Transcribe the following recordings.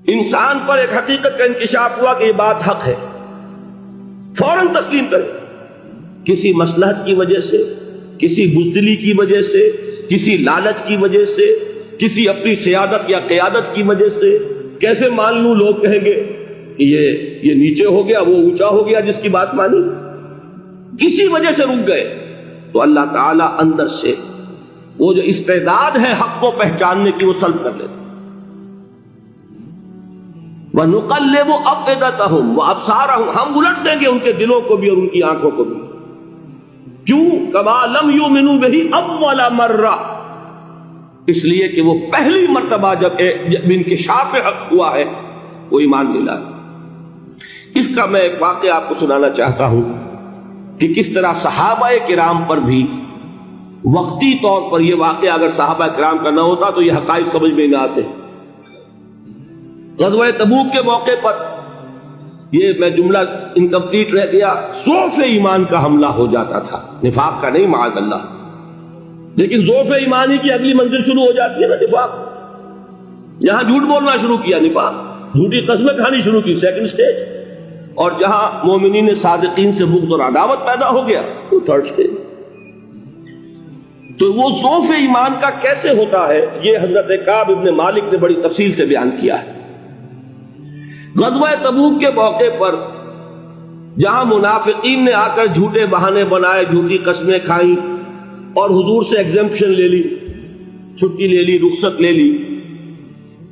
انسان پر ایک حقیقت کا انکشاف ہوا کہ یہ بات حق ہے، فوراً تسلیم کرے۔ کسی مصلحت کی وجہ سے، کسی بزدلی کی وجہ سے، کسی لالچ کی وجہ سے، کسی اپنی سیادت یا قیادت کی وجہ سے کیسے مان لوں؟ لوگ کہیں گے کہ یہ نیچے ہو گیا، وہ اونچا ہو گیا جس کی بات مانی، کسی وجہ سے رک گئے تو اللہ تعالیٰ اندر سے وہ جو استعداد ہے حق کو پہچاننے کی وہ سلب کر لیتے۔ وَنُقَلِّبُ أَفْئِدَتَهُمْ وَأَبْصَارَهُمْ، ہم الٹ دیں گے ان کے دلوں کو بھی اور ان کی آنکھوں کو بھی۔ کیوں؟ كَمَا لَمْ يُؤْمِنُوا بِهِ أَوَّلَ مَرَّةٍ، اس لیے کہ وہ پہلی مرتبہ جب انکشاف حق ہوا ہے وہ ایمان نہیں لائے۔ اس کا میں ایک واقعہ آپ کو سنانا چاہتا ہوں کہ کس طرح صحابہ کرام پر بھی وقتی طور پر یہ واقعہ اگر صحابہ کرام کا نہ ہوتا تو یہ حقائق سمجھ میں نہ آتے۔ غزوہ تبوک کے موقع پر یہ میں جملہ انکمپلیٹ رہ گیا، ضعف ایمان کا حملہ ہو جاتا تھا، نفاق کا نہیں معاذ اللہ، لیکن ضعف ایمانی کی اگلی منزل شروع ہو جاتی ہے نا، نفاق۔ جہاں جھوٹ بولنا شروع کیا نفاق، جھوٹی قسمیں کھانی شروع کی سیکنڈ سٹیج، اور جہاں مومنین صادقین سے بغض اور عداوت پیدا ہو گیا وہ تھرڈ سٹیج۔ تو وہ ضعف ایمان کا کیسے ہوتا ہے یہ حضرت کعب ابن مالک نے بڑی تفصیل سے بیان کیا ہے۔ غزوہ تبوک کے موقع پر جہاں منافقین نے آ کر جھوٹے بہانے بنائے، جھوٹی قسمیں کھائیں اور حضور سے ایگزمپشن لے لی، چھٹی لے لی، رخصت لے لی،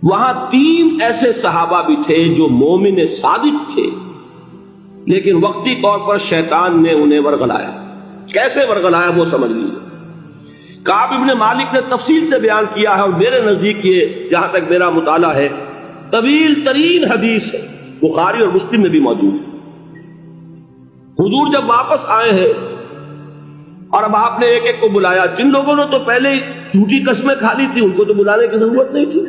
وہاں 3 ایسے صحابہ بھی تھے جو مومن صادق تھے، لیکن وقتی طور پر شیطان نے انہیں ورغلایا۔ کیسے ورغلایا وہ سمجھ لیجیے۔ کعب ابن مالک نے تفصیل سے بیان کیا ہے، اور میرے نزدیک یہ جہاں تک میرا مطالعہ ہے طویل ترین حدیث ہے، بخاری اور مسلم میں بھی موجود ہے۔ حضور جب واپس آئے ہیں اور اب آپ نے ایک ایک کو بلایا، جن لوگوں نے تو پہلے جھوٹی قسمیں کھا لی تھی ان کو تو بلانے کی ضرورت نہیں تھی،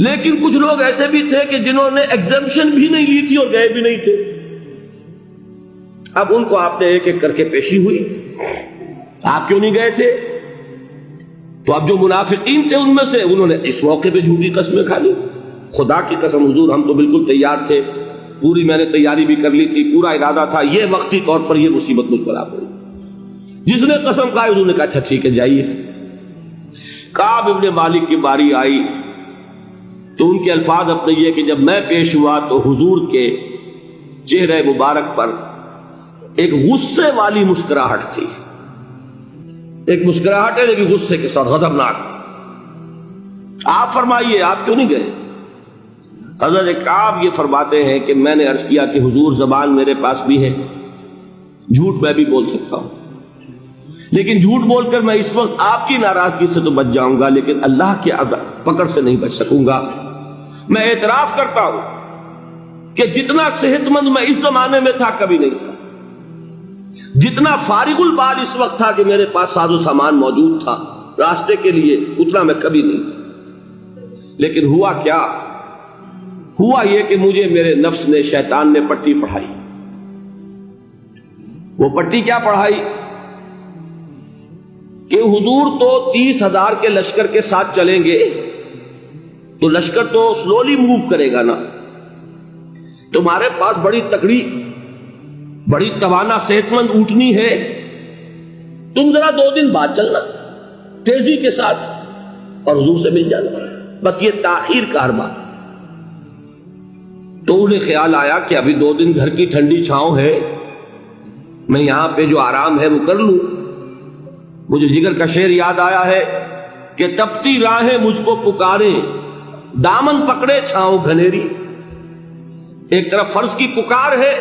لیکن کچھ لوگ ایسے بھی تھے کہ جنہوں نے ایگزمپشن بھی نہیں لی تھی اور گئے بھی نہیں تھے۔ اب ان کو آپ نے ایک ایک کر کے پیشی ہوئی، آپ کیوں نہیں گئے تھے؟ تو اب جو منافقین تھے ان میں سے انہوں نے اس موقع پہ جھوٹی قسمیں کھا لی۔ خدا کی قسم حضور ہم تو بالکل تیار تھے، پوری میں نے تیاری بھی کر لی تھی، پورا ارادہ تھا، یہ وقتی طور پر یہ مصیبت مجھ پر آ پڑی۔ جس نے قسم کھائی انہوں نے کہا اچھا ٹھیک ہے جائیے۔ کعب ابن مالک کی باری آئی تو ان کے الفاظ اپنے یہ کہ جب میں پیش ہوا تو حضور کے چہرے مبارک پر ایک غصے والی مسکراہٹ تھی، ایک مسکراہٹ ہے لیکن غصے کے ساتھ، غضبناک۔ آپ فرمائیے آپ کیوں نہیں گئے؟ حضرت کعب یہ فرماتے ہیں کہ میں نے عرض کیا کہ حضور زبان میرے پاس بھی ہے، جھوٹ میں بھی بول سکتا ہوں، لیکن جھوٹ بول کر میں اس وقت آپ کی ناراضگی سے تو بچ جاؤں گا لیکن اللہ کی پکڑ سے نہیں بچ سکوں گا۔ میں اعتراف کرتا ہوں کہ جتنا صحت مند میں اس زمانے میں تھا کبھی نہیں تھا، جتنا فارغ البال اس وقت تھا کہ میرے پاس ساز و سامان موجود تھا راستے کے لیے، اتنا میں کبھی نہیں تھا۔ لیکن ہوا کیا؟ ہوا یہ کہ مجھے میرے نفس نے، شیطان نے پٹی پڑھائی۔ وہ پٹی کیا پڑھائی کہ حضور تو 30,000 کے لشکر کے ساتھ چلیں گے تو لشکر تو سلولی موو کرے گا نا، تمہارے پاس بڑی تکڑی، بڑی توانا صحت مند اونٹنی ہے، تم ذرا 2 دن بعد چلنا تیزی کے ساتھ اور حضور سے مل جانا، بس یہ تاخیر کا اربا۔ تو انہیں خیال آیا کہ ابھی 2 دن گھر کی ٹھنڈی چھاؤں ہے، میں یہاں پہ جو آرام ہے وہ کر لوں۔ مجھے جگر کا شعر یاد آیا ہے کہ تپتی راہیں مجھ کو پکاریں، دامن پکڑے چھاؤں گھنیری۔ ایک طرف فرض کی پکار ہے،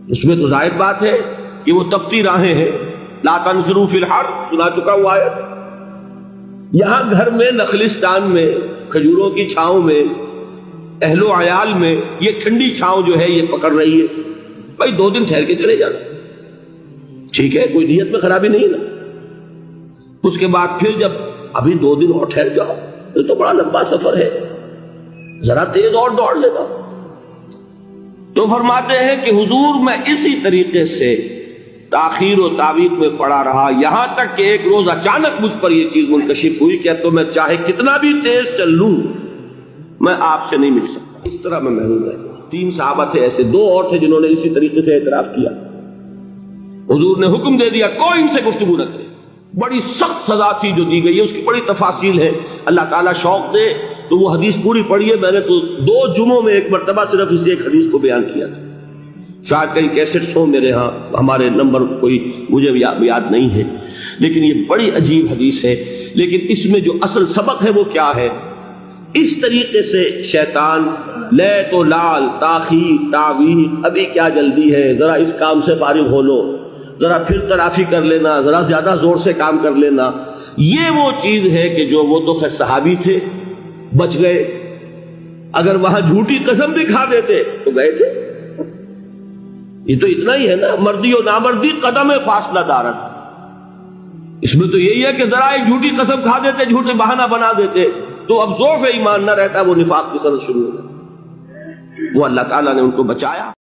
اس میں تو ظاہر بات ہے کہ وہ تپتی راہیں ہیں، لا تنفروا فی الحر سنا چکا ہوا ہے۔ یہاں گھر میں، نخلستان میں، کھجوروں کی چھاؤں میں، اہل و عیال میں یہ ٹھنڈی چھاؤں جو ہے یہ پکڑ رہی ہے، بھائی 2 دن ٹھہر کے چلے جانا، ٹھیک ہے، کوئی نیت میں خرابی نہیں نا۔ اس کے بعد پھر جب ابھی 2 دن اور ٹھہر جاؤ، یہ تو بڑا لمبا سفر ہے، ذرا تیز اور دوڑ لینا۔ تو فرماتے ہیں کہ حضور میں اسی طریقے سے تاخیر و تعویق میں پڑا رہا، یہاں تک کہ ایک روز اچانک مجھ پر یہ چیز منکشف ہوئی کہ اب تو میں چاہے کتنا بھی تیز چل لوں میں آپ سے نہیں مل سکتا، اس طرح میں محروم رہ گیا۔ 3 صحابہ تھے ایسے، 2 اور تھے جنہوں نے اسی طریقے سے اعتراف کیا۔ حضور نے حکم دے دیا کوئی ان سے گفتگو نہ کرے، بڑی سخت سزا تھی جو دی گئی ہے، اس کی بڑی تفاصیل ہے، اللہ تعالیٰ شوق دے تو وہ حدیث پوری پڑھی ہے، میں نے تو 2 جمعوں میں ایک مرتبہ صرف اس ایک حدیث کو بیان کیا تھا، شاید کئی کیسٹس ہوں میرے ہاں، ہمارے نمبر کوئی مجھے یاد نہیں ہے، لیکن یہ بڑی عجیب حدیث ہے۔ لیکن اس میں جو اصل سبق ہے وہ کیا ہے؟ اس طریقے سے شیطان لے تو لال، تاخیر، تعویق، ابھی کیا جلدی ہے، ذرا اس کام سے فارغ ہو لو، ذرا پھر تلافی کر لینا، ذرا زیادہ زور سے کام کر لینا، یہ وہ چیز ہے کہ جو وہ تو خیر صحابی تھے بچ گئے، اگر وہاں جھوٹی قسم بھی کھا دیتے تو گئے تھے۔ یہ تو اتنا ہی ہے نا، مردی و نامردی قدم فاصلہ دارت، اس میں تو یہی ہے کہ ذرا ایک جھوٹی قسم کھا دیتے، جھوٹے بہانہ بنا دیتے تو اب ضعف ایمان نہ رہتا، وہ نفاق کی طرف شروع ہو جاتا۔ وہ اللہ تعالیٰ نے ان کو بچایا۔